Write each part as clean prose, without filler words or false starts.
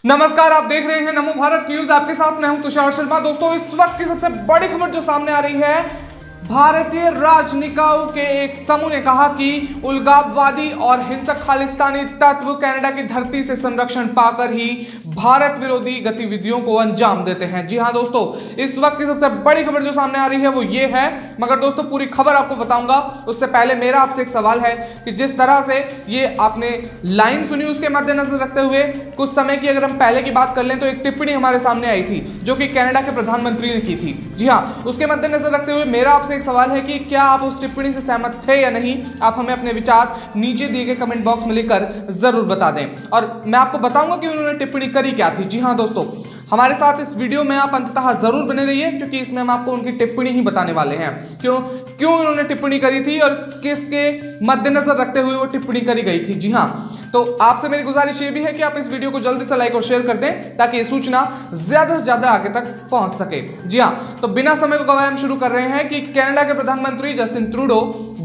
नमस्कार, आप देख रहे हैं नमो भारत न्यूज। आपके साथ मैं हूं तुषार शर्मा। दोस्तों, इस वक्त की सबसे बड़ी खबर जो सामने आ रही है, भारतीय राजनिकाओं के एक समूह ने कहा कि उलगाववादी और हिंसक खालिस्तानी तत्व कनाडा की धरती से संरक्षण पाकर ही भारत विरोधी गतिविधियों को अंजाम देते हैं। जी हां दोस्तों, इस वक्त की सबसे बड़ी खबर जो सामने आ रही है वो ये है। मगर दोस्तों, पूरी खबर आपको बताऊंगा उससे पहले मेरा आपसे एक सवाल है कि जिस तरह से ये आपने लाइन सुनी, उसके मद्देनजर रखते हुए कुछ समय की अगर हम पहले की बात कर लें तो एक टिप्पणी हमारे सामने आई थी जो कि कनाडा के प्रधानमंत्री ने की थी। जी हां, उसके मद्देनजर रखते हुए मेरा आपसे एक सवाल है कि क्या आप उस टिप्पणी से सहमत थे या नहीं। आप हमें अपने विचार नीचे दिए गए कमेंट बॉक्स में लिखकर जरूर बता दें और मैं आपको बताऊंगा कि उन्होंने टिप्पणी करी क्या थी। जी हां दोस्तों, हमारे साथ इस वीडियो में आप अंततः जरूर बने रहिए क्योंकि इसमें हम आपको उनकी टिप्पणी ही बताने वाले हैं। क्यों उन्होंने टिप्पणी करी थी और किसके मद्देनजर रखते हुए वो टिप्पणी करी गई थी। जी हां, तो आपसे मेरी गुजारिश ये भी है कि आप इस वीडियो को जल्दी से लाइक और शेयर कर दें ताकि ये सूचना ज्यादा से ज्यादा आगे तक पहुंच सके। जी हां, तो बिना समय को गवाए हम शुरू कर रहे हैं कि कनाडा के प्रधानमंत्री जस्टिन ट्रूडो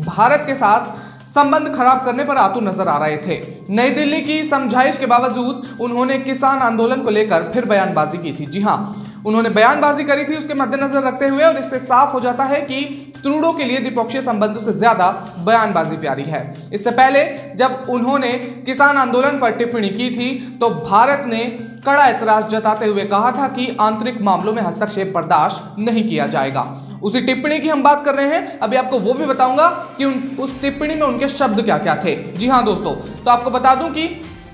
भारत के साथ संबंध खराब करने पर आतुर नजर आ रहे थे। नई दिल्ली की समझाइश के बावजूद उन्होंने किसान आंदोलन को लेकर फिर बयानबाजी की थी। जी हां, उन्होंने बयानबाजी करी थी उसके मद्देनजर रखते हुए, और इससे साफ हो जाता है कि ट्रूडो के लिए द्विपक्षीय संबंधों से ज्यादा बयानबाजी प्यारी है। इससे पहले जब उन्होंने किसान आंदोलन पर टिप्पणी की थी तो भारत ने कड़ा एतराज जताते हुए कहा था कि आंतरिक मामलों में हस्तक्षेप बर्दाश्त नहीं किया जाएगा। उसी टिप्पणी की हम बात कर रहे हैं। अभी आपको वो भी बताऊंगा कि उस टिप्पणी में उनके शब्द क्या क्या थे। जी हां दोस्तों, तो आपको बता दूं कि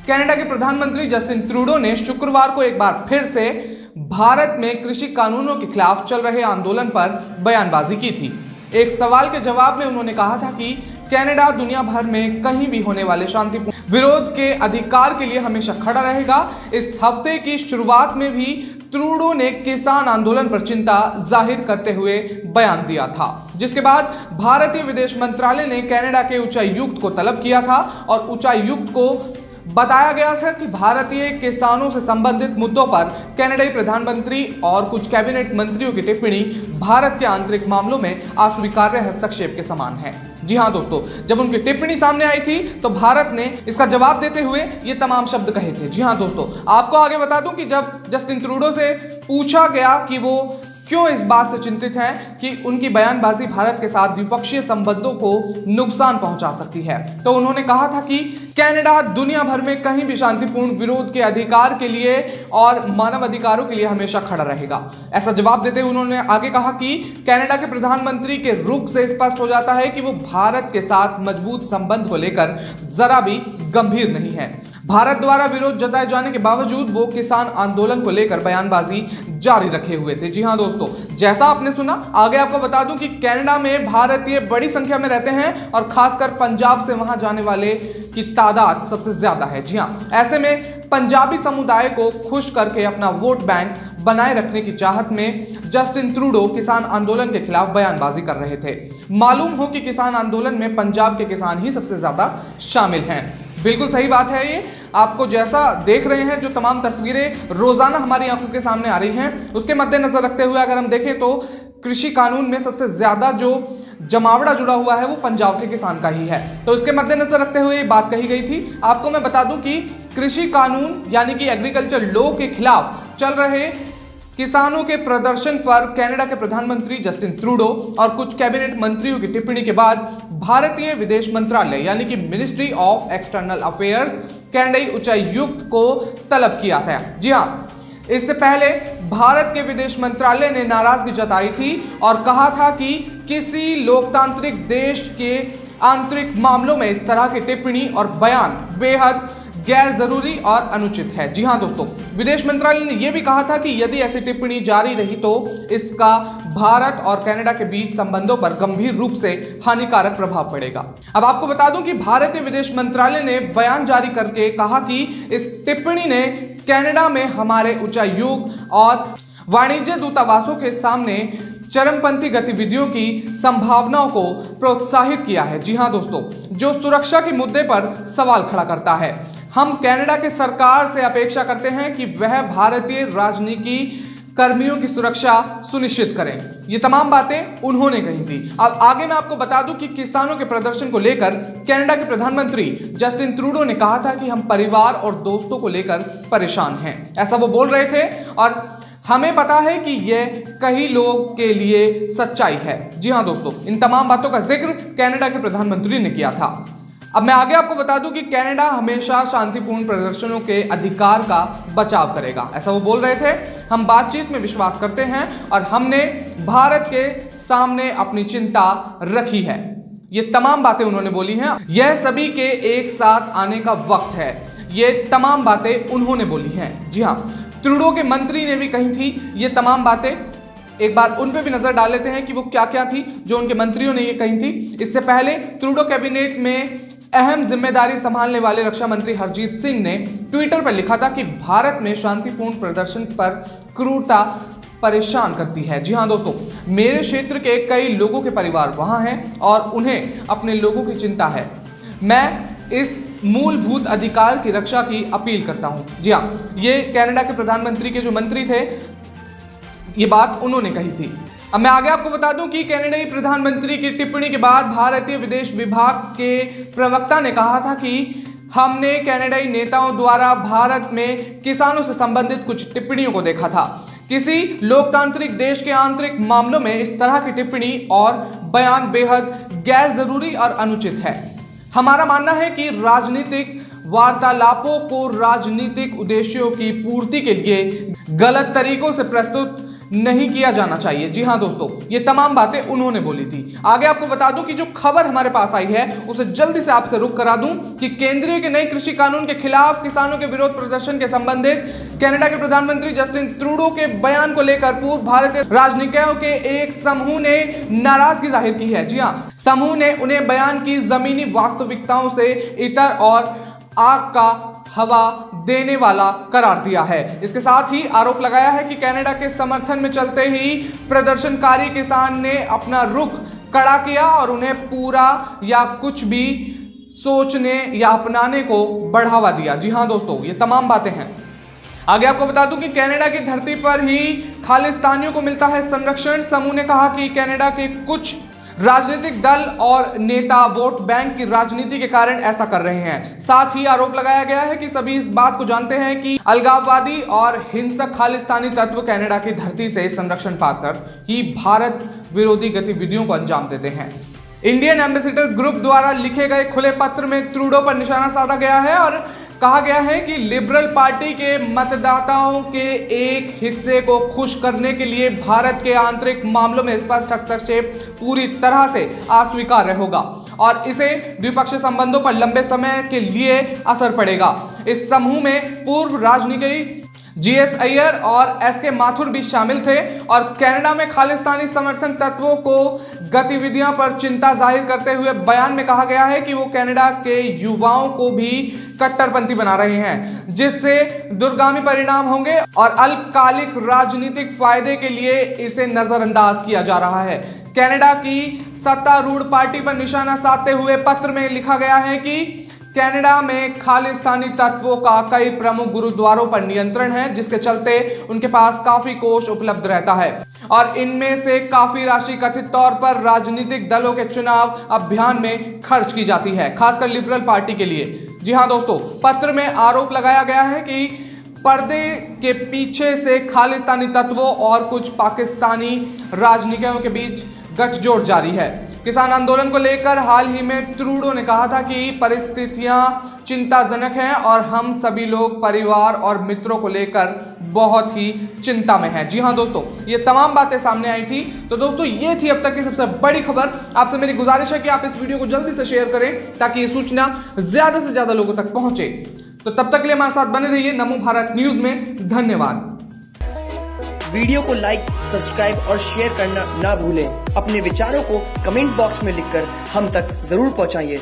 कनाडा के प्रधानमंत्री जस्टिन ट्रूडो ने शुक्रवार को एक बार फिर से भारत में कृषि कानूनों के खिलाफ चल रहे आंदोलन पर बयानबाजी की थी। एक सवाल के जवाब में उन्होंने कहा था कि कनाडा दुनिया भर में कहीं भी होने वाले शांतिपूर्ण विरोध के अधिकार के लिए हमेशा खड़ा रहेगा। इस हफ्ते की शुरुआत में भी ट्रूडो ने किसान आंदोलन पर चिंता जाहिर करते हुए बयान दिया था, जिसके बाद भारतीय विदेश मंत्रालय ने कनाडा के उच्चायुक्त को तलब किया था और उच्चायुक्त को बताया गया था कि भारतीय किसानों से संबंधित मुद्दों पर कनाडाई प्रधानमंत्री और कुछ कैबिनेट मंत्रियों की टिप्पणी भारत के आंतरिक मामलों में अस्वीकार्य हस्तक्षेप के समान है। जी हां दोस्तों, जब उनकी टिप्पणी सामने आई थी तो भारत ने इसका जवाब देते हुए ये तमाम शब्द कहे थे। जी हां दोस्तों, आपको आगे बता दूं कि जब जस्टिन ट्रूडो से पूछा गया कि वो क्यों इस बात से चिंतित हैं कि उनकी बयानबाजी भारत के साथ द्विपक्षीय संबंधों को नुकसान पहुंचा सकती है, तो उन्होंने कहा था कि कनाडा दुनिया भर में कहीं भी शांतिपूर्ण विरोध के अधिकार के लिए और मानव अधिकारों के लिए हमेशा खड़ा रहेगा। ऐसा जवाब देते हुए उन्होंने आगे कहा कि कनाडा के प्रधानमंत्री के रुख से स्पष्ट हो जाता है कि वो भारत के साथ मजबूत संबंध को लेकर जरा भी गंभीर नहीं है। भारत द्वारा विरोध जताए जाने के बावजूद वो किसान आंदोलन को लेकर बयानबाजी जारी रखे हुए थे। जी हां दोस्तों, जैसा आपने सुना, आगे आपको बता दूं कि कनाडा में भारतीय बड़ी संख्या में रहते हैं और खासकर पंजाब से वहां जाने वाले की तादाद सबसे ज्यादा है। जी हां, ऐसे में पंजाबी समुदाय को खुश करके अपना वोट बैंक बनाए रखने की चाहत में जस्टिन ट्रूडो किसान आंदोलन के खिलाफ बयानबाजी कर रहे थे। मालूम हो कि किसान आंदोलन में पंजाब के किसान ही सबसे ज्यादा शामिल हैं। बिल्कुल सही बात है। ये आपको जैसा देख रहे हैं, जो तमाम तस्वीरें रोजाना हमारी आंखों के सामने आ रही हैं, उसके मद्देनजर रखते हुए अगर हम देखें तो कृषि कानून में सबसे ज्यादा जो जमावड़ा जुड़ा हुआ है वो पंजाब के किसान का ही है। तो इसके मद्देनजर रखते हुए ये बात कही गई थी। आपको मैं बता दूं कि कृषि कानून यानी कि एग्रीकल्चर लॉ के खिलाफ चल रहे किसानों के प्रदर्शन पर कनाडा के प्रधानमंत्री जस्टिन ट्रूडो और कुछ कैबिनेट मंत्रियों की टिप्पणी के बाद भारतीय विदेश मंत्रालय यानी कि मिनिस्ट्री ऑफ एक्सटर्नल अफेयर्स कनाडाई उच्चायुक्त को तलब किया था। जी हां, इससे पहले भारत के विदेश मंत्रालय ने नाराजगी जताई थी और कहा था कि किसी लोकतांत्रिक देश के आंतरिक मामलों में इस तरह की टिप्पणी और बयान बेहद गैर जरूरी और अनुचित है। जी हां दोस्तों, विदेश मंत्रालय ने यह भी कहा था कि यदि ऐसी टिप्पणी जारी रही तो इसका भारत और कनाडा के बीच संबंधों पर गंभीर रूप से हानिकारक प्रभाव पड़ेगा। अब आपको बता दूं कि भारतीय विदेश मंत्रालय ने बयान जारी करके कहा कि इस टिप्पणी ने कनाडा में हमारे उच्चायुक्त और वाणिज्य दूतावासों के सामने चरमपंथी गतिविधियों की संभावनाओं को प्रोत्साहित किया है। जी हां दोस्तों, जो सुरक्षा के मुद्दे पर सवाल खड़ा करता है। हम कनाडा के सरकार से अपेक्षा करते हैं कि वह भारतीय राजनीति कर्मियों की सुरक्षा सुनिश्चित करें। ये तमाम बातें उन्होंने कही थी। अब आगे मैं आपको बता दूं कि किसानों के प्रदर्शन को लेकर कनाडा के प्रधानमंत्री जस्टिन ट्रूडो ने कहा था कि हम परिवार और दोस्तों को लेकर परेशान हैं, ऐसा वो बोल रहे थे। और हमें पता है कि यह कई लोगों के लिए सच्चाई है। जी हां दोस्तों, इन तमाम बातों का जिक्र कनाडा के प्रधानमंत्री ने किया था। अब मैं आगे आपको बता दूं कि कनाडा हमेशा शांतिपूर्ण प्रदर्शनों के अधिकार का बचाव करेगा, ऐसा वो बोल रहे थे। हम बातचीत में विश्वास करते हैं और हमने भारत के सामने अपनी चिंता रखी है। ये तमाम बातें उन्होंने बोली हैं। यह सभी के एक साथ आने का वक्त है, ये तमाम बातें उन्होंने बोली हैं। जी हाँ, ट्रूडो के मंत्री ने भी कही थी ये तमाम बातें। एक बार उन पे भी नजर डाल लेते हैं कि वो क्या क्या थी जो उनके मंत्रियों ने ये कही थी। इससे पहले ट्रूडो कैबिनेट में अहम जिम्मेदारी संभालने वाले रक्षा मंत्री हरजीत सिंह ने ट्विटर पर लिखा था कि भारत में शांतिपूर्ण प्रदर्शन पर क्रूरता परेशान करती है। जी हां दोस्तों, मेरे क्षेत्र के कई लोगों के परिवार वहां हैं और उन्हें अपने लोगों की चिंता है। मैं इस मूलभूत अधिकार की रक्षा की अपील करता हूं। जी हां, ये कनाडा के प्रधानमंत्री के जो मंत्री थे, ये बात उन्होंने कही थी। अब मैं आगे आपको बता दूं कि कनाडाई प्रधानमंत्री की टिप्पणी के बाद भारतीय विदेश विभाग के प्रवक्ता ने कहा था कि हमने कनाडाई नेताओं द्वारा भारत में किसानों से संबंधित कुछ टिप्पणियों को देखा था। किसी लोकतांत्रिक देश के आंतरिक मामलों में इस तरह की टिप्पणी और बयान बेहद गैर जरूरी और अनुचित है। हमारा मानना है कि राजनीतिक वार्तालापों को राजनीतिक उद्देश्यों की पूर्ति के लिए गलत तरीकों से प्रस्तुत नहीं किया जाना चाहिए। जी हां दोस्तों, ये तमाम बातें उन्होंने बोली थी। आगे आपको बता दूं कि जो खबर हमारे पास आई है उसे जल्दी से आपसे रुक करा दूं कि केंद्रीय के नए कृषि कानून के खिलाफ किसानों के विरोध प्रदर्शन के संबंधित कनाडा के प्रधानमंत्री जस्टिन ट्रूडो के बयान को लेकर पूर्व भारतीय राजनीतिज्ञों के एक समूह ने नाराजगी जाहिर की है। जी हां, समूह ने उन्हें बयान की जमीनी वास्तविकताओं से इतर और आग का हवा देने वाला करार दिया है। इसके साथ ही आरोप लगाया है कि कनाडा के समर्थन में चलते ही प्रदर्शनकारी किसान ने अपना रुख कड़ा किया और उन्हें पूरा या कुछ भी सोचने या अपनाने को बढ़ावा दिया। जी हां दोस्तों, ये तमाम बातें हैं। आगे आपको बता दूं कि कनाडा की धरती पर ही खालिस्तानियों को मिलता है संरक्षण। समूह ने कहा कि कनाडा के कुछ राजनीतिक दल और नेता वोट बैंक की राजनीति के कारण ऐसा कर रहे हैं। साथ ही आरोप लगाया गया है कि सभी इस बात को जानते हैं कि अलगाववादी और हिंसक खालिस्तानी तत्व कनाडा की धरती से संरक्षण पाकर ही भारत विरोधी गतिविधियों को अंजाम देते हैं। इंडियन एम्बेसडर ग्रुप द्वारा लिखे गए खुले पत्र में ट्रूडो पर निशाना साधा गया है और कहा गया है कि लिबरल पार्टी के मतदाताओं के एक हिस्से को खुश करने के लिए भारत के आंतरिक मामलों में स्पष्ट हस्तक्षेप पूरी तरह से अस्वीकार्य होगा और इसे द्विपक्षीय संबंधों पर लंबे समय के लिए असर पड़ेगा। इस समूह में पूर्व राजनीतिज्ञ जीएस अय्यर और एसके माथुर भी शामिल थे और कनाडा में खालिस्तानी समर्थन तत्वों को गतिविधियों पर चिंता जाहिर करते हुए बयान में कहा गया है कि वो कनाडा के युवाओं को भी कट्टरपंथी बना रहे हैं, जिससे दूरगामी परिणाम होंगे और अल्पकालिक राजनीतिक फायदे के लिए इसे नजरअंदाज किया जा रहा है। कनाडा की सत्तारूढ़ पार्टी पर निशाना साधते हुए पत्र में लिखा गया है कि कनाडा में खालिस्तानी तत्वों का कई प्रमुख गुरुद्वारों पर नियंत्रण है, जिसके चलते उनके पास काफी कोष उपलब्ध रहता है और इनमें से काफी राशि कथित तौर पर राजनीतिक दलों के चुनाव अभियान में खर्च की जाती है, खासकर लिबरल पार्टी के लिए। जी हां दोस्तों, पत्र में आरोप लगाया गया है कि पर्दे के पीछे से खालिस्तानी तत्वों और कुछ पाकिस्तानी राजनीतिज्ञों के बीच गठजोड़ जारी है। किसान आंदोलन को लेकर हाल ही में ट्रूडो ने कहा था कि परिस्थितियां चिंताजनक हैं और हम सभी लोग परिवार और मित्रों को लेकर बहुत ही चिंता में हैं। जी हां दोस्तों, ये तमाम बातें सामने आई थी। तो दोस्तों, ये थी अब तक की सबसे बड़ी खबर। आपसे मेरी गुजारिश है कि आप इस वीडियो को जल्दी से शेयर करें ताकि ये सूचना ज्यादा से ज्यादा लोगों तक पहुंचे। तो तब तक के लिए हमारे साथ बने रहिए नमो भारत न्यूज में। धन्यवाद। वीडियो को लाइक, सब्सक्राइब और शेयर करना ना भूलें। अपने विचारों को कमेंट बॉक्स में लिखकर हम तक जरूर पहुंचाइए।